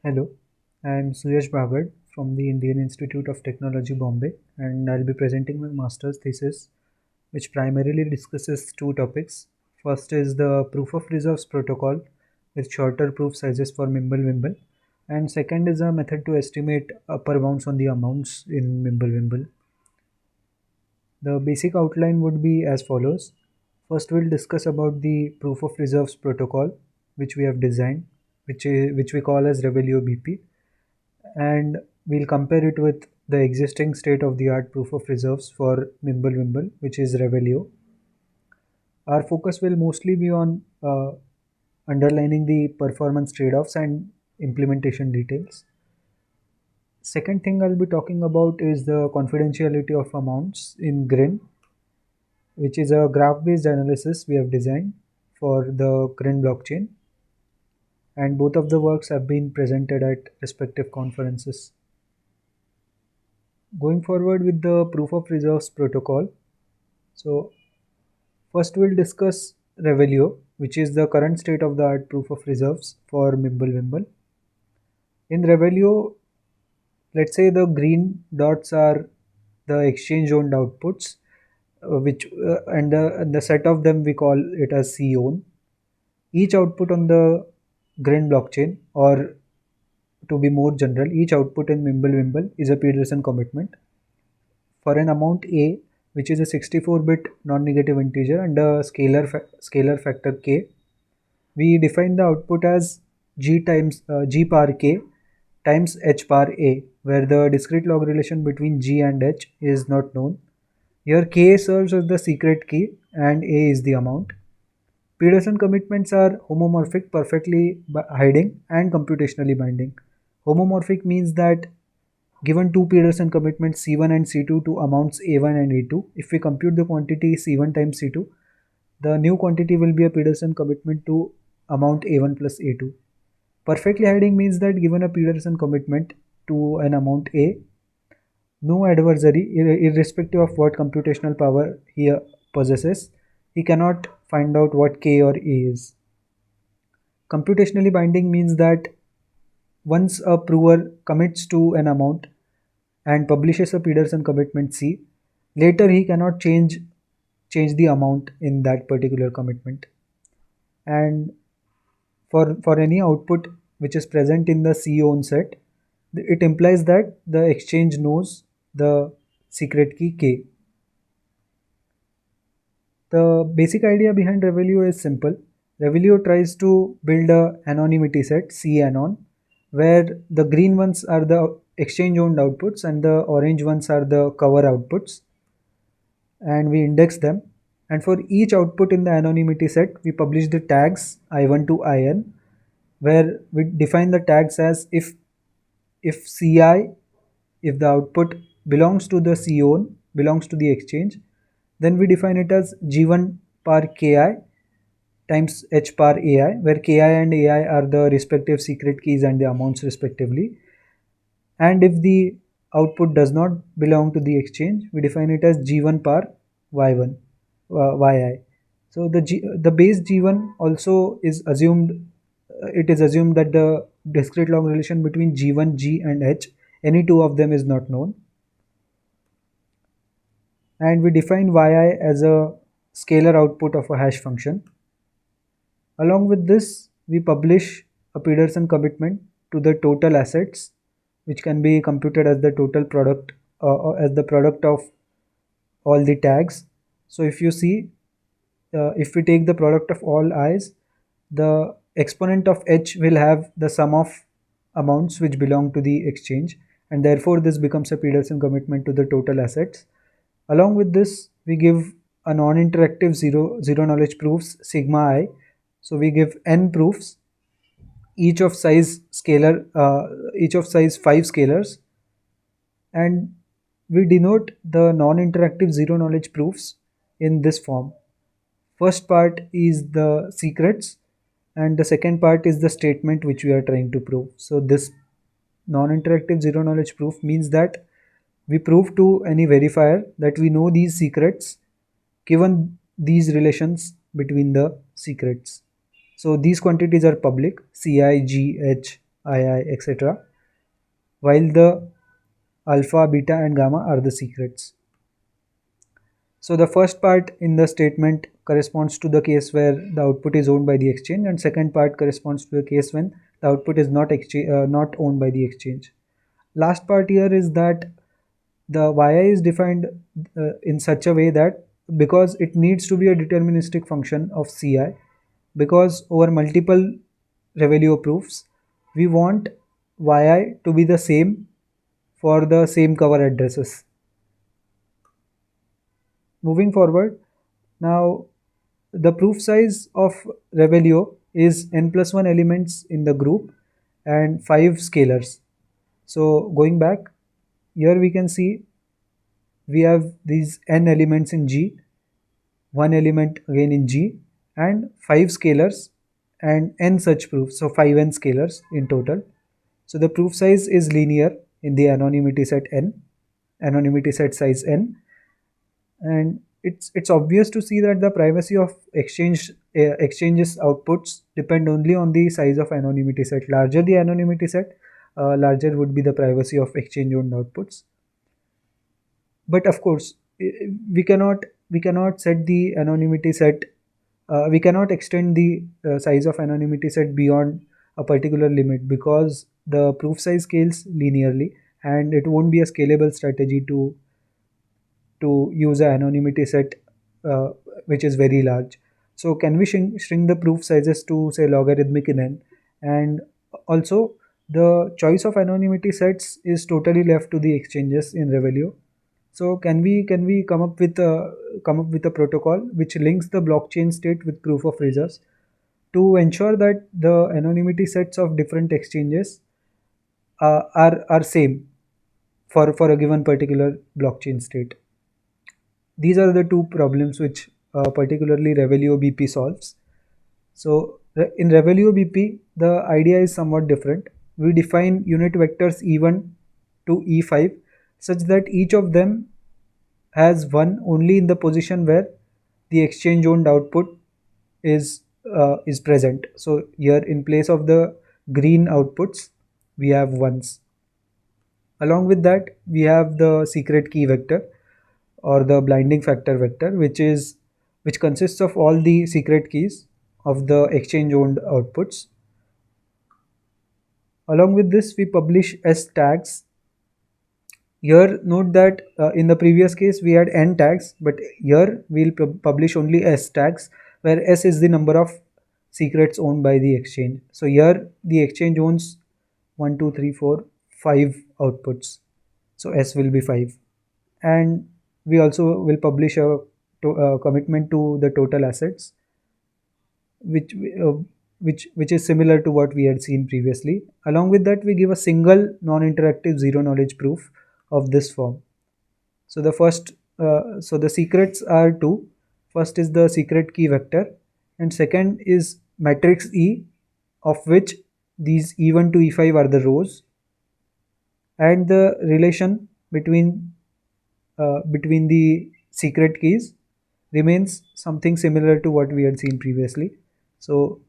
Hello, I am Suyash Bhagad from the Indian Institute of Technology, Bombay, and I'll be presenting my master's thesis, which primarily discusses two topics. First is the proof of reserves protocol with shorter proof sizes for Mimble-Wimble, and second is a method to estimate upper bounds on the amounts in Mimble-Wimble. The basic outline would be as follows. First, we'll discuss about the proof of reserves protocol, which we have designed, which we call as Revelio BP, and we'll compare it with the existing state of the art proof of reserves for Mimblewimble, which is Revelio. Our focus will mostly be on underlining the performance trade-offs and implementation details. Second thing I'll be talking about is the confidentiality of amounts in GRIN, which is a graph-based analysis we have designed for the GRIN blockchain, and both of the works have been presented at respective conferences. Going forward with the proof of reserves protocol, so first we'll discuss Revelio, which is the current state of the art proof of reserves for Mimblewimble. In Revelio, let's say the green dots are the exchange owned outputs, which and the set of them we call it as C own. Each output on the Grin blockchain, or to be more general, each output in Mimblewimble is a Peterson commitment for an amount A, which is a 64-bit non-negative integer and a scalar factor k. We define the output as g power k times h power a, where the discrete log relation between g and h is not known. Here k serves as the secret key and a is the amount. Peterson commitments are homomorphic, perfectly hiding, and computationally binding. Homomorphic means that given two Peterson commitments C1 and C2 to amounts A1 and A2, if we compute the quantity C1 times C2, the new quantity will be a Peterson commitment to amount A1 plus A2. Perfectly hiding means that given a Peterson commitment to an amount A, no adversary, irrespective of what computational power he possesses, he cannot find out what K or A is. Computationally binding means that once a prover commits to an amount and publishes a Peterson commitment C, later he cannot change the amount in that particular commitment. And for any output which is present in the C own set, it implies that the exchange knows the secret key K. The basic idea behind Revelio is simple. Revelio tries to build a anonymity set, C anon, where the green ones are the exchange owned outputs and the orange ones are the cover outputs, and we index them. And for each output in the anonymity set, we publish the tags I1 to IN, where we define the tags as if CI, if the output belongs to the C own, belongs to the exchange, then we define it as G1 par KI times H par AI, where KI and AI are the respective secret keys and the amounts respectively. And if the output does not belong to the exchange, we define it as G1 par Y1, YI. So the base G1 also is assumed, it is assumed that the discrete log relation between G1, G and H, any two of them is not known. And we define yi as a scalar output of a hash function. Along with this, we publish a Peterson commitment to the total assets, which can be computed as the total product, as the product of all the tags. So if you see, if we take the product of all i's, the exponent of h will have the sum of amounts which belong to the exchange, and therefore this becomes a Peterson commitment to the total assets. Along with this, we give a non-interactive zero knowledge proofs sigma I. So we give n proofs, each of size scalar, each of size 5 scalars, and we denote the non-interactive zero knowledge proofs in this form. First part is the secrets, and the second part is the statement which we are trying to prove. So this non-interactive zero knowledge proof means that we prove to any verifier that we know these secrets given these relations between the secrets. So these quantities are public, Ci, G, H, II, etc., while the alpha, beta, and gamma are the secrets. So the first part in the statement corresponds to the case where the output is owned by the exchange, and second part corresponds to the case when the output is not owned by the exchange. Last part here is that the yi is defined in such a way that because it needs to be a deterministic function of ci, because over multiple Revelio proofs we want yi to be the same for the same cover addresses. Moving forward, now the proof size of Revelio is n plus 1 elements in the group and 5 scalars. So going back, here we can see we have these n elements in G, one element again in G, and 5 scalars and n such proofs, so 5n scalars in total. So the proof size is linear in the anonymity set n, anonymity set size n, and it's obvious to see that the privacy of exchanges outputs depend only on the size of anonymity set. Larger the anonymity set, larger would be the privacy of exchange owned outputs. But of course, we cannot set the anonymity set. We cannot extend the size of anonymity set beyond a particular limit because the proof size scales linearly, and it won't be a scalable strategy to use an anonymity set uh, which is very large. So can we shrink the proof sizes to say logarithmic in n? And also the choice of anonymity sets is totally left to the exchanges in Revelio. So can we come up with a protocol which links the blockchain state with proof of reserves to ensure that the anonymity sets of different exchanges are same for a given particular blockchain state. These are the two problems which particularly Revelio BP solves. So in Revelio BP, the idea is somewhat different. We define unit vectors E1 to E5 such that each of them has one only in the position where the exchange owned output is present. So here in place of the green outputs, we have ones. Along with that, we have the secret key vector or the blinding factor vector, which consists of all the secret keys of the exchange owned outputs. Along with this, we publish S tags. Here note that in the previous case we had n tags, but here we'll publish only S tags, where S is the number of secrets owned by the exchange. So here the exchange owns 1 2 3 4 5 outputs, so S will be 5. And we also will publish a commitment to the total assets, which uh, which is similar to what we had seen previously. Along with that, we give a single non-interactive zero knowledge proof of this form. So the secrets are two. First is the secret key vector, and second is matrix E, of which these E1 to E5 are the rows, and the relation between the secret keys remains something similar to what we had seen previously. So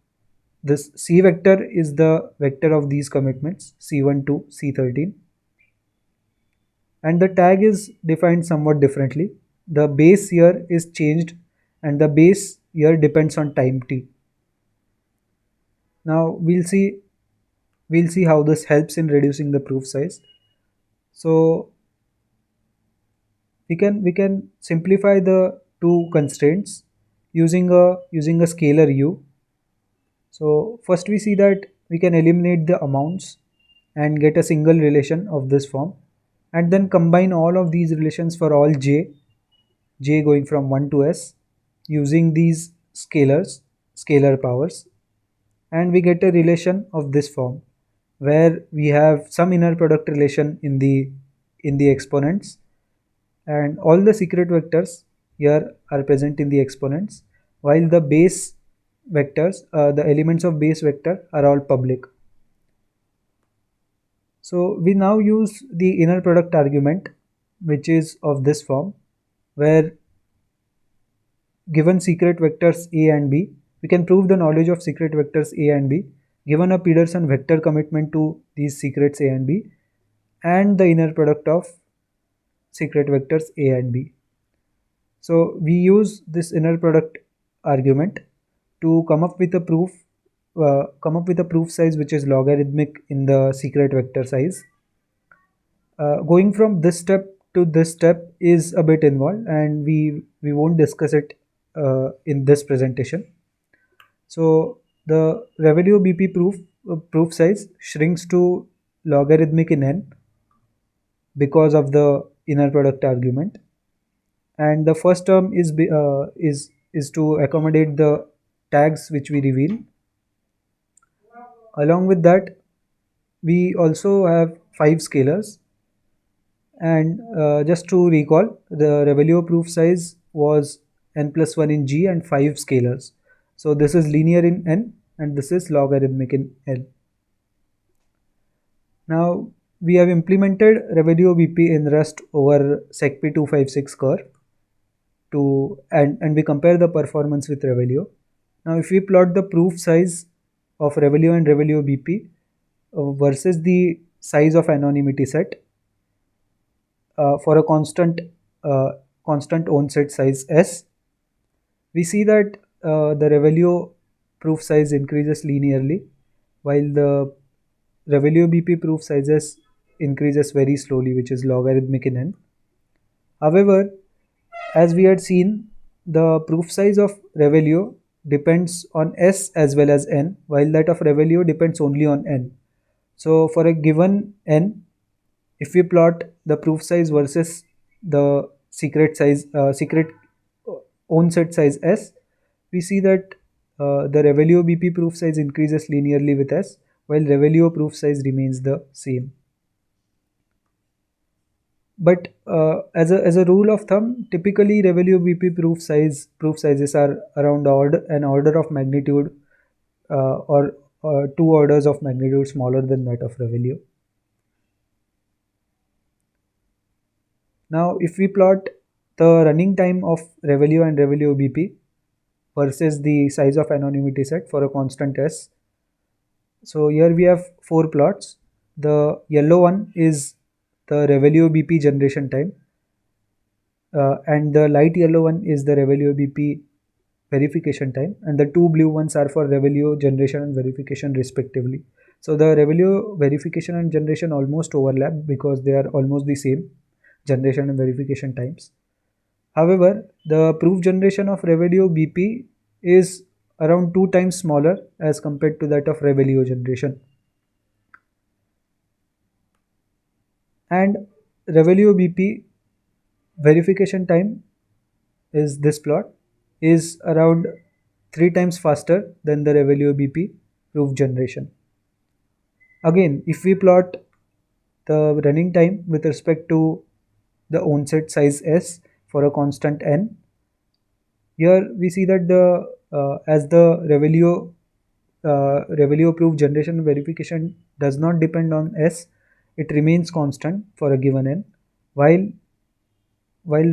this C vector is the vector of these commitments C1 to C13, and the tag is defined somewhat differently. The base here is changed, and the base here depends on time t. Now we'll see how this helps in reducing the proof size. So we can simplify the two constraints using a scalar u. So first we see that we can eliminate the amounts and get a single relation of this form, and then combine all of these relations for all j going from 1 to s using these scalar powers, and we get a relation of this form where we have some inner product relation in the exponents, and all the secret vectors here are present in the exponents, while the base vectors, the elements of base vector are all public. So we now use the inner product argument, which is of this form, where given secret vectors a and b, we can prove the knowledge of secret vectors a and b given a Peterson vector commitment to these secrets A and B, and the inner product of secret vectors A and B. So we use this inner product argument to come up with a proof size which is logarithmic in the secret vector size. Going from this step to this step is a bit involved, and we won't discuss it in this presentation. So the Revelio BP proof size shrinks to logarithmic in n because of the inner product argument, and the first term is to accommodate the tags which we reveal. Along with that, we also have 5 scalars, and just to recall, the Revelio proof size was n plus 1 in G and 5 scalars. So this is linear in n and this is logarithmic in L. Now we have implemented Revelio BP in Rust over SecP256 curve and we compare the performance with Revelio. Now if we plot the proof size of Revelio and Revelio BP versus the size of anonymity set for a constant own set size S, we see that the Revelio proof size increases linearly while the Revelio BP proof sizes increases very slowly, which is logarithmic in n. However, as we had seen, the proof size of Revelio depends on S as well as n, while that of Revelio depends only on n. So for a given n, if we plot the proof size versus the secret own set size S, we see that the Revelio BP proof size increases linearly with S, while Revelio proof size remains the same. But as a rule of thumb, typically Revelio BP proof sizes are around an order of magnitude or 2 orders of magnitude smaller than that of Revelio. Now, if we plot the running time of Revelio and Revelio BP versus the size of anonymity set for a constant S, so here we have 4 plots. The yellow one is the Revelio BP generation time, and the light yellow one is the Revelio BP verification time, and the 2 blue ones are for Revelio generation and verification respectively. So the Revelio verification and generation almost overlap because they are almost the same generation and verification times. However, the proof generation of Revelio BP is around 2 times smaller as compared to that of Revelio generation. And Revelio BP verification time is this plot is around 3 times faster than the Revelio BP proof generation. Again, if we plot the running time with respect to the own set size S for a constant n, here we see that as the Revelio proof generation and verification does not depend on S, it remains constant for a given n, while while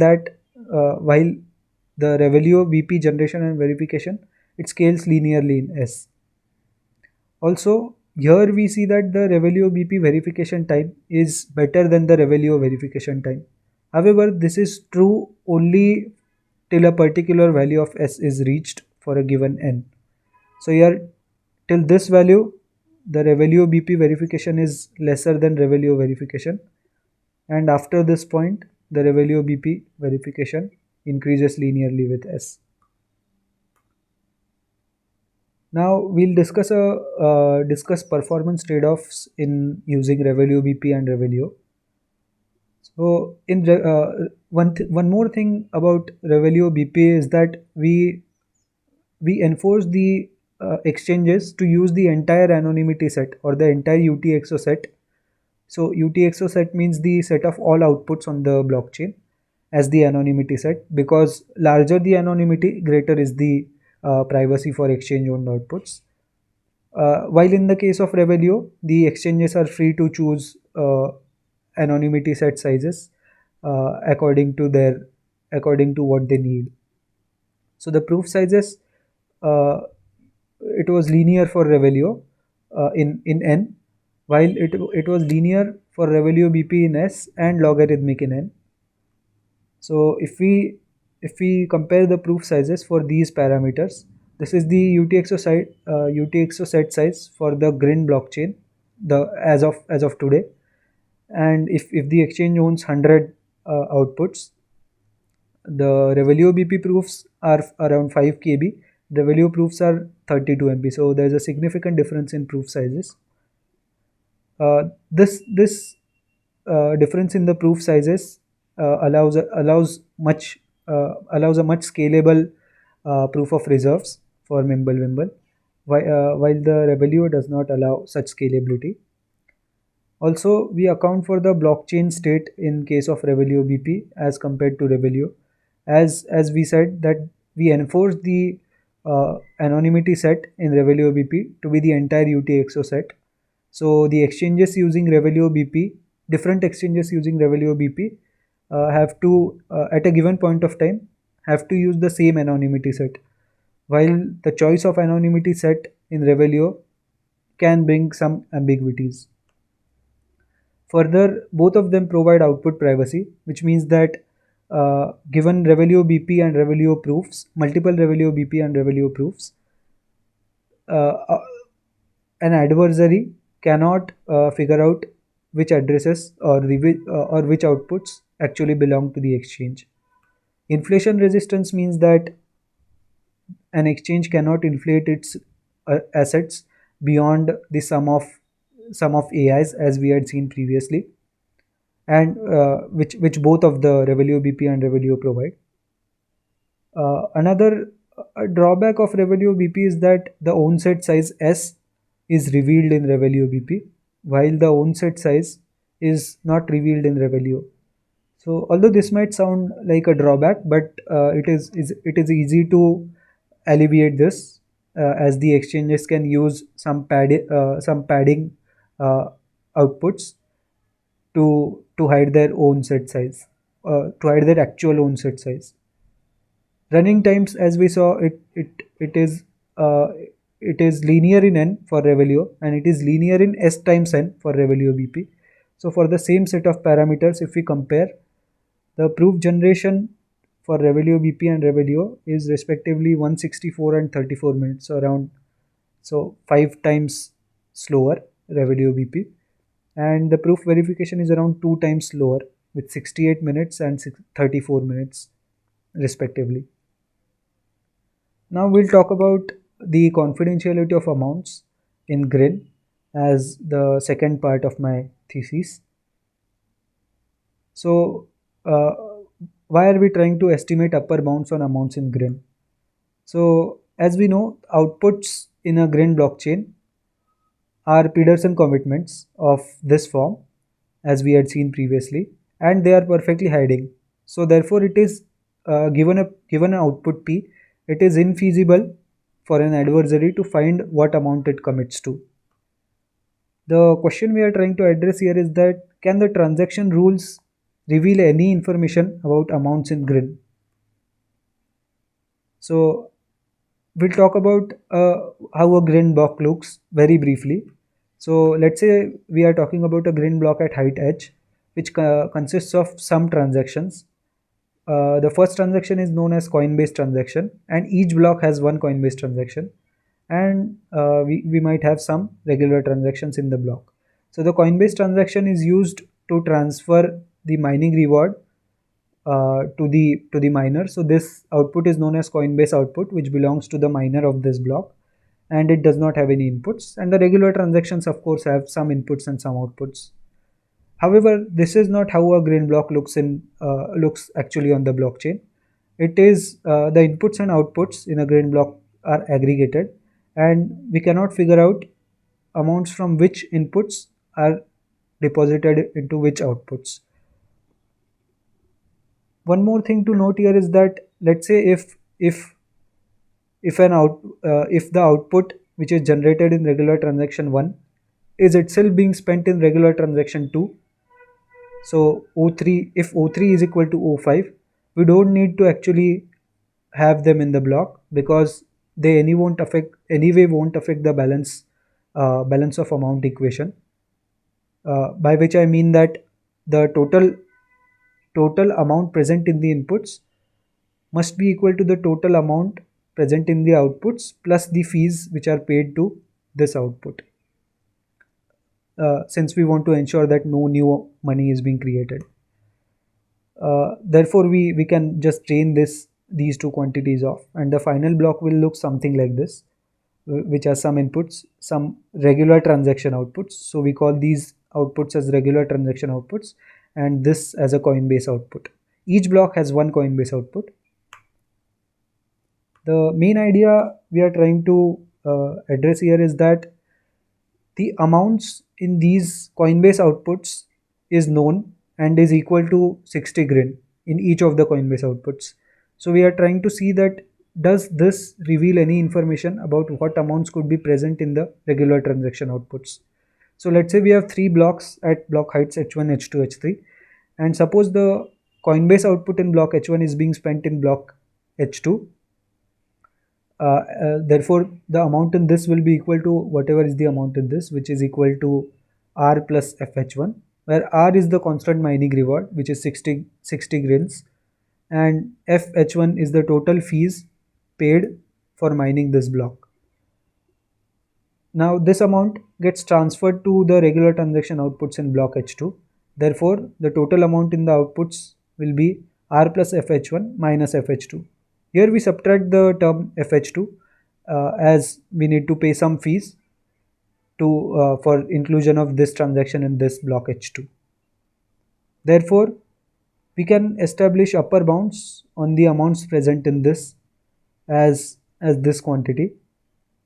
the Revelio BP generation and verification, it scales linearly in S. Also, here we see that the Revelio BP verification time is better than the Revelio verification time. However, this is true only till a particular value of S is reached for a given n. So here, till this value, the Revelio BP verification is lesser than Revelio verification, and after this point, the Revelio BP verification increases linearly with S. Now we'll discuss performance trade-offs in using Revelio BP and Revelio. So one more thing about Revelio BP is that we enforce the exchanges to use the entire anonymity set or the entire UTXO set. So UTXO set means the set of all outputs on the blockchain as the anonymity set, because larger the anonymity, greater is the privacy for exchange owned outputs. While in the case of Revelio, the exchanges are free to choose anonymity set sizes according to what they need. So the proof sizes, it was linear for Revelio, in n, while it was linear for Revelio BP in S and logarithmic in n. So if we compare the proof sizes for these parameters, this is the UTXO set size for the Grin blockchain, the as of today. And if the exchange owns 100 outputs, the Revelio BP proofs are around 5 KB. Revelio proofs are 32 MB. So there's a significant difference in proof sizes. This difference in the proof sizes allows a much scalable proof of reserves for Mimblewimble, while the Revelio does not allow such scalability. Also, we account for the blockchain state in case of Revelio BP as compared to Revelio. As we said that we enforce the anonymity set in Revelio BP to be the entire UTXO set. So the exchanges using Revelio BP, different exchanges using Revelio BP have to, at a given point of time, have to use the same anonymity set. While the choice of anonymity set in Revelio can bring some ambiguities. Further, both of them provide output privacy, which means that given Revelio BP and Revelio proofs, multiple Revelio BP and Revelio proofs, uh, an adversary cannot figure out which addresses or which outputs actually belong to the exchange. Inflation resistance means that an exchange cannot inflate its assets beyond the sum of AIs, as we had seen previously, and which both of the Revelio BP and Revelio provide. Another drawback of Revelio BP is that the own set size S is revealed in Revelio BP, while the own set size is not revealed in Revelio. So although this might sound like a drawback, but it is easy to alleviate this, as the exchanges can use some padding uh, outputs to hide their own set size, to hide their actual own set size. Running times, as we saw, uh, it is linear in n for Revelio, and it is linear in s times n for Revelio BP. So for the same set of parameters, if we compare, the proof generation for Revelio BP and Revelio is respectively 164 and 34 minutes, so around, so 5 times slower Revelio BP, and the proof verification is around 2 times slower with 68 minutes and 34 minutes respectively. Now we'll talk about the confidentiality of amounts in Grin as the second part of my thesis. So uh, why are we trying to estimate upper bounds on amounts in Grin? So as we know, outputs in a Grin blockchain are Pedersen commitments of this form, as we had seen previously, and they are perfectly hiding. So therefore it is given an output P, it is infeasible for an adversary to find what amount it commits to. The question we are trying to address here is that, can the transaction rules reveal any information about amounts in Grin? So we'll talk about how a Grin block looks very briefly. So let's say we are talking about a Grin block at height h, which consists of some transactions. The first transaction is known as Coinbase transaction, and each block has one Coinbase transaction, and we might have some regular transactions in the block. So the Coinbase transaction is used to transfer the mining reward to the miner. So this output is known as Coinbase output, which belongs to the miner of this block, and it does not have any inputs. And the regular transactions, of course, have some inputs and some outputs. However, this is not how a Grin block looks actually on the blockchain. It is the inputs and outputs in a Grin block are aggregated, and we cannot figure out amounts from which inputs are deposited into which outputs. One more thing to note here is that, let's say if the output which is generated in regular transaction 1 is itself being spent in regular transaction 2, so O3, if O3 is equal to O5, we don't need to actually have them in the block, because they anyway won't affect the balance balance of amount equation, by which I mean that the total amount present in the inputs must be equal to the total amount present in the outputs plus the fees which are paid to this output, since we want to ensure that no new money is being created. Therefore, we can just drain these two quantities off, and the final block will look something like this, which has some inputs, some regular transaction outputs. So we call these outputs as regular transaction outputs, and this as a Coinbase output. Each block has one Coinbase output. The main idea we are trying to address here is that the amounts in these Coinbase outputs is known and is equal to 60 grin in each of the Coinbase outputs. So we are trying to see that does this reveal any information about what amounts could be present in the regular transaction outputs. So let's say we have three blocks at block heights h1, h2, h3, and suppose the Coinbase output in block h1 is being spent in block h2. Therefore, the amount in this will be equal to whatever is the amount in this, which is equal to R plus FH1, where R is the constant mining reward, which is 60 grins, and FH1 is the total fees paid for mining this block. Now, this amount gets transferred to the regular transaction outputs in block H2. Therefore, the total amount in the outputs will be R plus FH1 minus FH2. Here we subtract the term FH2 as we need to pay some fees to for inclusion of this transaction in this block H2. Therefore, we can establish upper bounds on the amounts present in this as this quantity.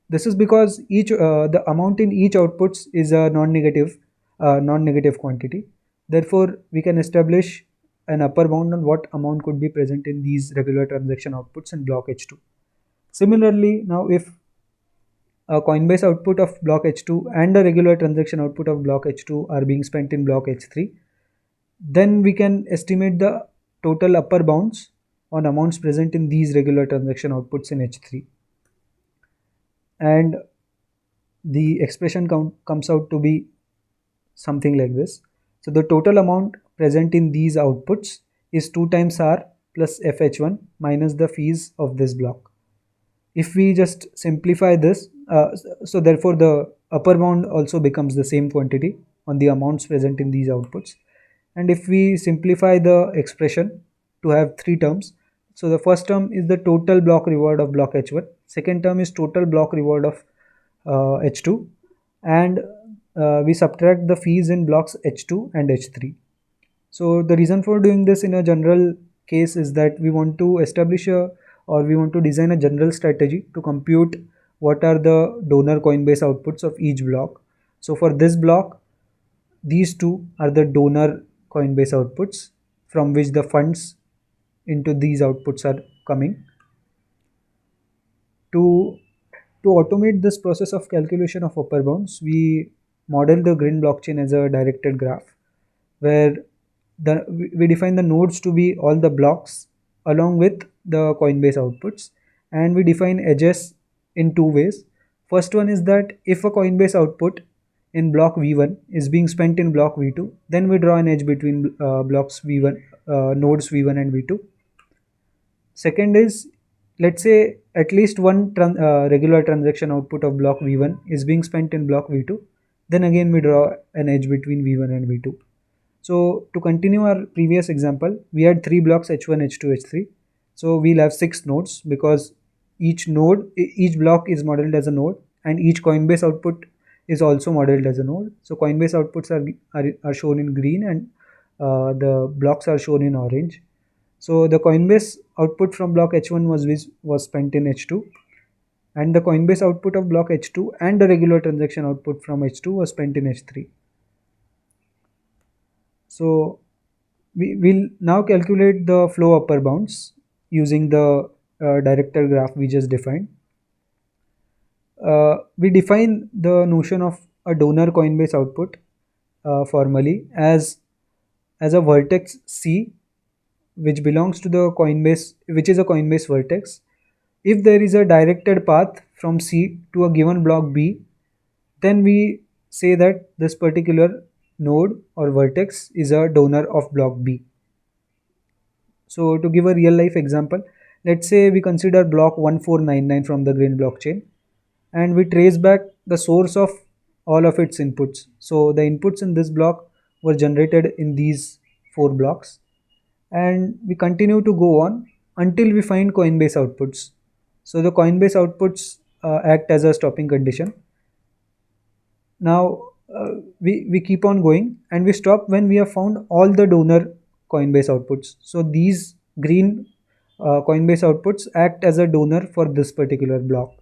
This is because the amount in each outputs is a non-negative quantity. Therefore, we can establish an upper bound on what amount could be present in these regular transaction outputs in block H2. Similarly, now if a Coinbase output of block H2 and a regular transaction output of block H2 are being spent in block H3, then we can estimate the total upper bounds on amounts present in these regular transaction outputs in H3. And the expression comes out to be something like this. So the total amount present in these outputs is 2 times R plus FH1 minus the fees of this block. If we just simplify this, so therefore the upper bound also becomes the same quantity on the amounts present in these outputs. And if we simplify the expression to have three terms, so the first term is the total block reward of block H1, second term is total block reward of H2, and we subtract the fees in blocks H2 and H3. So the reason for doing this in a general case is that we want to establish we want to design a general strategy to compute what are the donor Coinbase outputs of each block. So for this block, these two are the donor Coinbase outputs from which the funds into these outputs are coming. To automate this process of calculation of upper bounds, we model the Grin blockchain as a directed graph, where we define the nodes to be all the blocks along with the Coinbase outputs, and we define edges in two ways. First one is that if a Coinbase output in block V1 is being spent in block V2, then we draw an edge between blocks V1, nodes V1 and V2. Second is, let's say at least one regular transaction output of block V1 is being spent in block V2, then again we draw an edge between V1 and V2. So to continue our previous example, we had three blocks H1, H2, H3. So we'll have 6 nodes because each block is modeled as a node, and each Coinbase output is also modeled as a node. So Coinbase outputs are shown in green, and the blocks are shown in orange. So the Coinbase output from block H1 was spent in H2, and the Coinbase output of block H2 and the regular transaction output from H2 was spent in H3. So we will now calculate the flow upper bounds using the directed graph we just defined. We define the notion of a donor Coinbase output formally as a vertex C, which belongs to the Coinbase, which is a Coinbase vertex. If there is a directed path from C to a given block B, then we say that this particular node or vertex is a donor of block B. So to give a real life example, let's say we consider block 1499 from the Green blockchain, and we trace back the source of all of its inputs. So the inputs in this block were generated in these four blocks, and we continue to go on until we find Coinbase outputs. So the Coinbase outputs act as a stopping condition. Now we keep on going and we stop when we have found all the donor Coinbase outputs. So these green Coinbase outputs act as a donor for this particular block,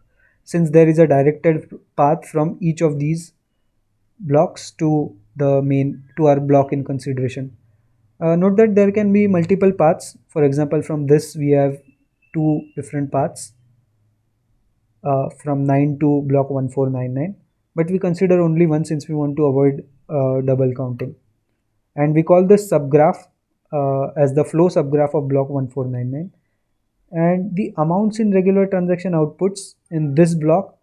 since there is a directed path from each of these blocks to the main to our block in consideration. Note that there can be multiple paths. For example, from this we have two different paths, from 9 to block 1499, but we consider only one since we want to avoid double counting, and we call this subgraph as the flow subgraph of block 1499. And the amounts in regular transaction outputs in this block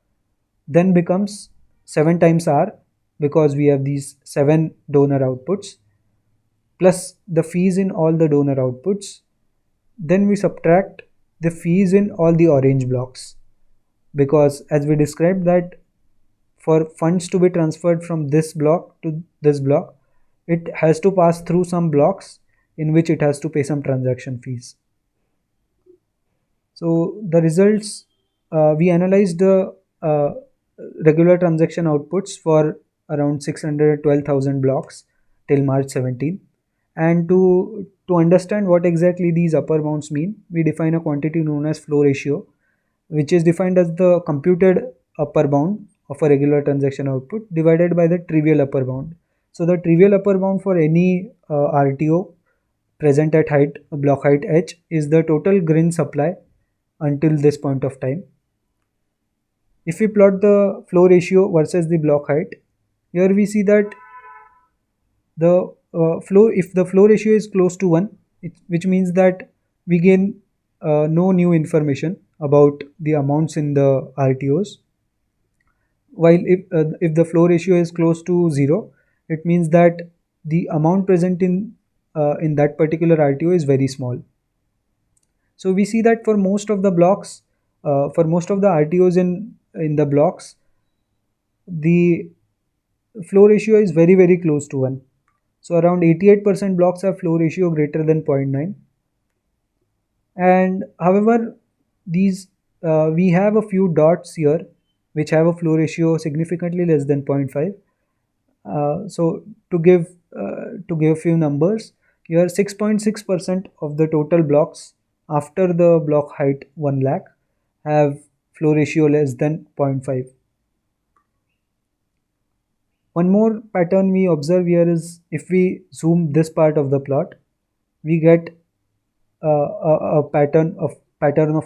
then becomes 7 times R, because we have these 7 donor outputs plus the fees in all the donor outputs. Then we subtract the fees in all the orange blocks, because as we described that for funds to be transferred from this block to this block, it has to pass through some blocks in which it has to pay some transaction fees. So the results, we analyzed the regular transaction outputs for around 612,000 blocks till March 17. And to understand what exactly these upper bounds mean, we define a quantity known as flow ratio, which is defined as the computed upper bound of a regular transaction output divided by the trivial upper bound. So the trivial upper bound for any RTO present at block height h is the total grain supply until this point of time. If we plot the flow ratio versus the block height, here we see that the if the flow ratio is close to 1, which means that we gain no new information about the amounts in the RTOs, while if the flow ratio is close to 0, it means that the amount present in that particular RTO is very small. So we see that for most of the blocks, for most of the RTOs in the blocks, the flow ratio is very close to 1. So around 88% blocks have flow ratio greater than 0.9. And however, these we have a few dots here which have a flow ratio significantly less than 0.5. So to give a few numbers, here 6.6% of the total blocks after the block height 1 lakh have flow ratio less than 0.5. One more pattern we observe here is if we zoom this part of the plot, we get a pattern of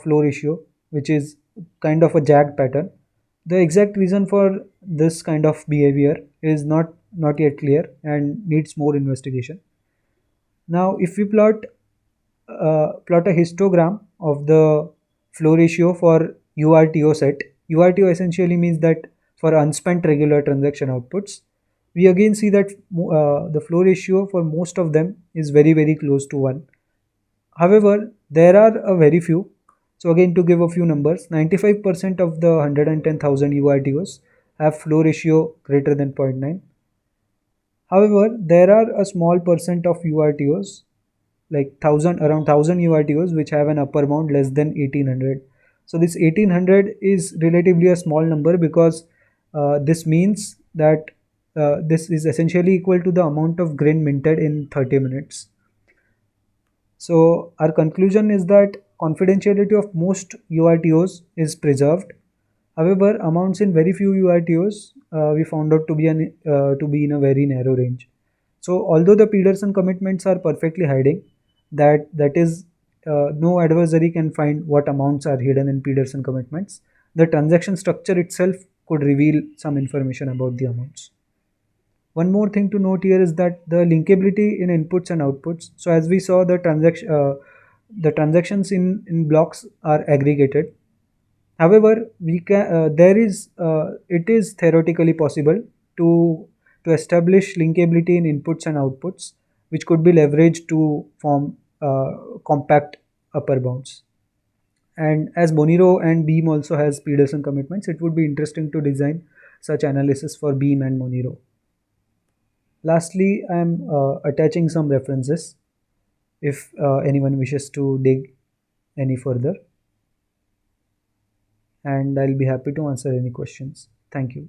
flow ratio, which is kind of a jagged pattern. The exact reason for this kind of behavior is not yet clear and needs more investigation. Now, if we plot a histogram of the flow ratio for URTO set, URTO essentially means that for unspent regular transaction outputs, we again see that the flow ratio for most of them is very close to 1. However, there are a very few. So again, to give a few numbers, 95% of the 110,000 URTOs have flow ratio greater than 0.9. However, there are a small percent of URTOs, like around 1000 URTOs, which have an upper bound less than 1800. So this 1800 is relatively a small number, because this means that this is essentially equal to the amount of grain minted in 30 minutes. So our conclusion is that confidentiality of most URTOs is preserved. However, amounts in very few URTOs we found out to be in a very narrow range. So although the Pedersen commitments are perfectly hiding, that is no adversary can find what amounts are hidden in Pedersen commitments. The transaction structure itself could reveal some information about the amounts. One more thing to note here is that the linkability in inputs and outputs. So as we saw, the transactions in blocks are aggregated, However, it is theoretically possible to to establish linkability in inputs and outputs, which could be leveraged to form compact upper bounds. And as Boniro and Beam also has Peterson commitments, it would be interesting to design such analysis for Beam and Monero. Lastly, I am attaching some references if anyone wishes to dig any further, and I'll be happy to answer any questions. Thank you.